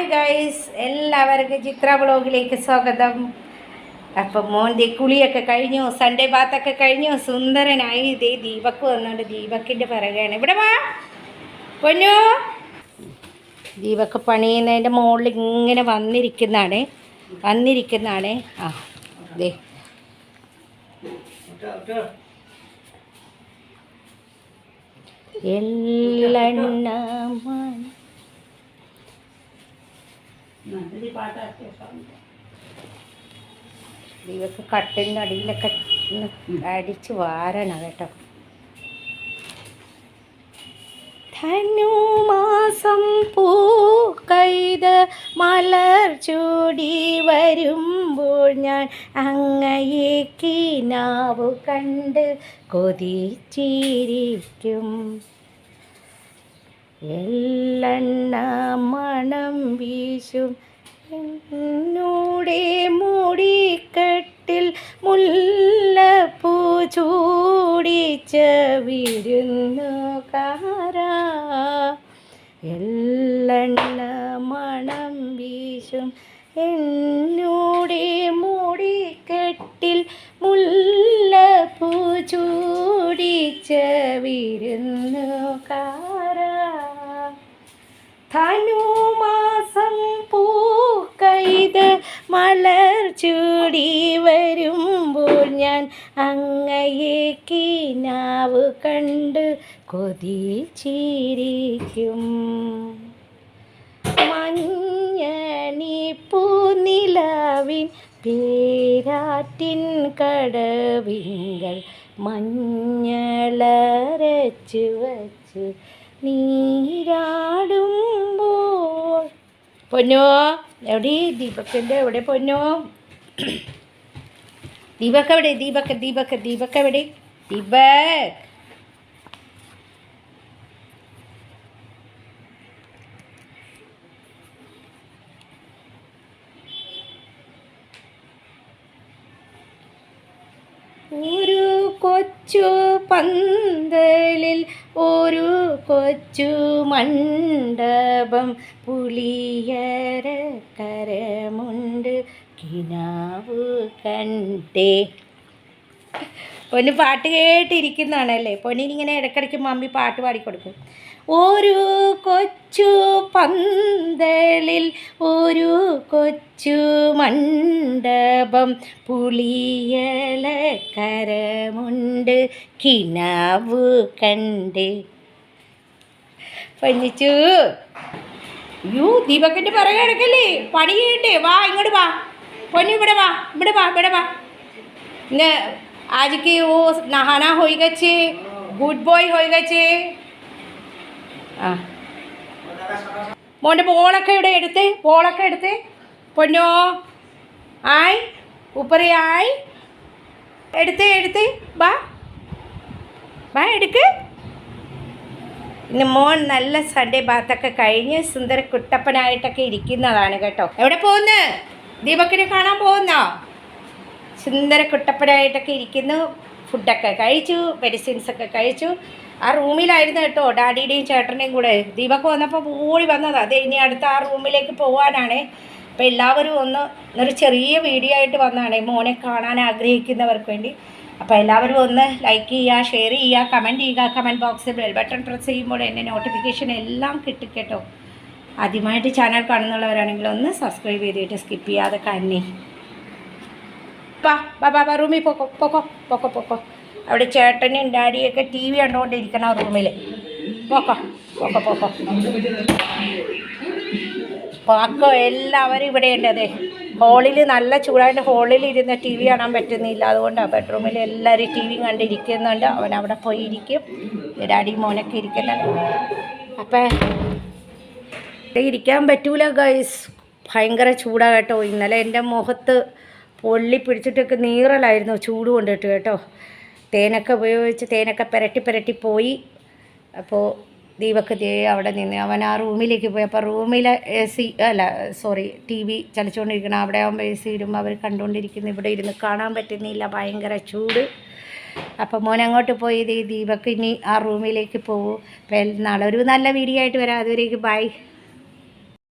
Hi guys, എല്ലാവർക്കും ചിത്ര വ്ളോഗിലേക്ക് സ്വാഗതം. അപ്പം മോൻ്റെ കുളിയൊക്കെ കഴിഞ്ഞു, സൺഡേ ബാത്തൊക്കെ കഴിഞ്ഞു, സുന്ദരനായി. ഇതേ ദീപക്ക് വന്നുകൊണ്ട് ദീപക്കിൻ്റെ പിറകെയാണ്. ഇവിടെ വാ പൊന്നു. ദീപക്ക് പണിയുന്നതിൻ്റെ മുകളിൽ ഇങ്ങനെ വന്നിരിക്കുന്നതാണ്. ആ ദേ എള്ളെണ്ണ ദീപക്ക് കട്ടിലിൻ്റെ അടിയിലൊക്കെ അടിച്ച് വാരണം കേട്ടോ. ധനുമാസം പൂക്കൈത് മലർ ചൂടി വരുമ്പോൾ ഞാൻ അങ്ങയെ കിനാവു കണ്ട് കൊതിച്ചിരിക്കും. എള്ളെണ്ണ മണം വീശും എന്നൂടെ മൂടിക്കെട്ടിൽ മുല്ലപ്പൂ ചൂടിച്ച വിരുന്നുകാരാ. എള്ളെണ്ണ മണം വീശും എന്നൂടെ മൂടിക്കെട്ടിൽ മുല്ലപ്പൂ ചൂടിച്ച വിരുന്നുകാരാ. ധനുമാസം പൂക്കൈത് മലർ ചൂടി വരുമ്പോൾ ഞാൻ അങ്ങയെ കിനാവ് കണ്ട് കൊതിച്ചിരിക്കും. മഞ്ഞണി പൂനിലാവിൻ പേരാറ്റിൻ കടവിങ്കൽ മഞ്ഞളരച്ചു വച്ച് നീരാടുമ്പോൾ. പൊന്നോ എവിടെ ദീപക്കിൻ്റെ എവിടെ പൊന്നോ? ദീപക്ക് എവിടെ? ദീപക്ക് എവിടെ? ദീപക് ഒരു കൊച്ചു പന്തലിൽ ഒരു കൊച്ചു മണ്ഡപം പുളിയര കരമുണ്ട് കിനാവ് കണ്ടേ. പൊന്നു പാട്ട് കേട്ടിരിക്കുന്നതാണല്ലേ. പൊന്നിനിങ്ങനെ ഇടയ്ക്കിടയ്ക്ക് മമ്മി പാട്ട് പാടിക്കൊടുക്കും. ഒരു കൊച്ചു പന്തലിൽ ഒരു കൊച്ചു മണ്ഡപം പുളിയല കരമുണ്ട് കിനാവ് കണ്ടേ. പഞ്ഞിച്ചു യൂ ദീപക്കിൻ്റെ പിറകെ കിടക്കല്ലേ, പണി ചെയ്യട്ടെ. വാ ഇങ്ങോട്ട് വാ പൊന്നു, ഇവിടെ വാ. ഇന്ന് ആജിക്ക് ഓ നഹാന ഹോയി ഗച്ചേ, ഗുഡ് ബോയ് ഹോയി ഗച്ചേ. ആ മോൻ്റെ ബോളൊക്കെ എടുത്ത് പൊന്നോ. ആയ് ഉപ്പറി ആയ് എടുത്ത് ബാ എടുക്ക്. ഇന്ന് മോൻ നല്ല സൺഡേ ബാത്തൊക്കെ കഴിഞ്ഞ് സുന്ദര കുട്ടപ്പനായിട്ടൊക്കെ ഇരിക്കുന്നതാണ് കേട്ടോ. എവിടെ പോകുന്നു? ദീപക്കിനെ കാണാൻ പോകുന്നോ? സുന്ദര കുട്ടപ്പനായിട്ടൊക്കെ ഇരിക്കുന്നു. ഫുഡൊക്കെ കഴിച്ചു, മെഡിസിൻസൊക്കെ കഴിച്ചു. ആ റൂമിലായിരുന്നു കേട്ടോ, ഡാഡിയുടെയും ചേട്ടൻ്റെയും കൂടെ. ദീപക്ക് വന്നപ്പോൾ ഓടി വന്നതാണ്. അത് ഇനി അടുത്ത ആ റൂമിലേക്ക് പോകാനാണ്. അപ്പോൾ എല്ലാവരും ഒരു ചെറിയ വീഡിയോ ആയിട്ട് വന്നതാണ് മോനെ കാണാൻ ആഗ്രഹിക്കുന്നവർക്ക് വേണ്ടി. അപ്പോൾ എല്ലാവരും ഒന്ന് ലൈക്ക് ചെയ്യുക, ഷെയർ ചെയ്യുക, കമൻറ്റ് ചെയ്യുക. കമൻറ്റ് ബോക്സിൽ ബെൽ ബട്ടൺ പ്രസ് ചെയ്യുമ്പോൾ എന്നെ നോട്ടിഫിക്കേഷൻ എല്ലാം കിട്ടും കേട്ടോ. ആദ്യമായിട്ട് ചാനൽ കാണുന്നവരാണെങ്കിൽ ഒന്ന് സബ്സ്ക്രൈബ് ചെയ്തിട്ട് സ്കിപ്പ് ചെയ്യാതെ തന്നെ. ബാ റൂമിൽ പൊക്കോ. അവിടെ ചേട്ടനും ഡാഡിയൊക്കെ ടി വി കണ്ടുകൊണ്ടിരിക്കണം റൂമിൽ. പോക്കോ എല്ലാവരും ഇവിടെയുണ്ട്. അതെ ഹോളിൽ നല്ല ചൂടായിട്ട് ഹോളിൽ ഇരുന്ന് ടി വി കാണാൻ പറ്റുന്നില്ല. അതുകൊണ്ടാണ് ബെഡ്റൂമിൽ എല്ലാവരും ടി വി കണ്ടിരിക്കുന്നുണ്ട്. അവൻ അവിടെ പോയി ഇരിക്കും. ഡാഡി മോനൊക്കെ ഇരിക്കുന്നുണ്ട്. അപ്പം ഇരിക്കാൻ പറ്റൂല ഗൈസ്, ഭയങ്കര ചൂടാണ് കേട്ടോ. ഇന്നലെ എൻ്റെ മുഖത്ത് പൊള്ളി പിടിച്ചിട്ടൊക്കെ നീറലായിരുന്നു ചൂട് കൊണ്ടിട്ട് കേട്ടോ. തേനൊക്കെ ഉപയോഗിച്ച് തേനൊക്കെ പുരട്ടി പോയി. അപ്പോൾ ദീപക്ക് അവിടെ നിന്ന് അവൻ ആ റൂമിലേക്ക് പോയി. അപ്പോൾ റൂമിലെ ടി വി ചലിച്ചുകൊണ്ടിരിക്കണം. അവിടെ ആകുമ്പോൾ AC ഇടുമ്പോൾ അവർ കണ്ടുകൊണ്ടിരിക്കുന്നു. ഇവിടെ ഇരുന്ന് കാണാൻ പറ്റുന്നില്ല, ഭയങ്കര ചൂട്. അപ്പോൾ മോൻ അങ്ങോട്ട് പോയി. ദീപക്ക് ഇനി ആ റൂമിലേക്ക് പോകും. അപ്പോൾ നാളെ ഒരു നല്ല വീഡിയോ ആയിട്ട് വരാം. അതുവരേക്ക് ബൈ.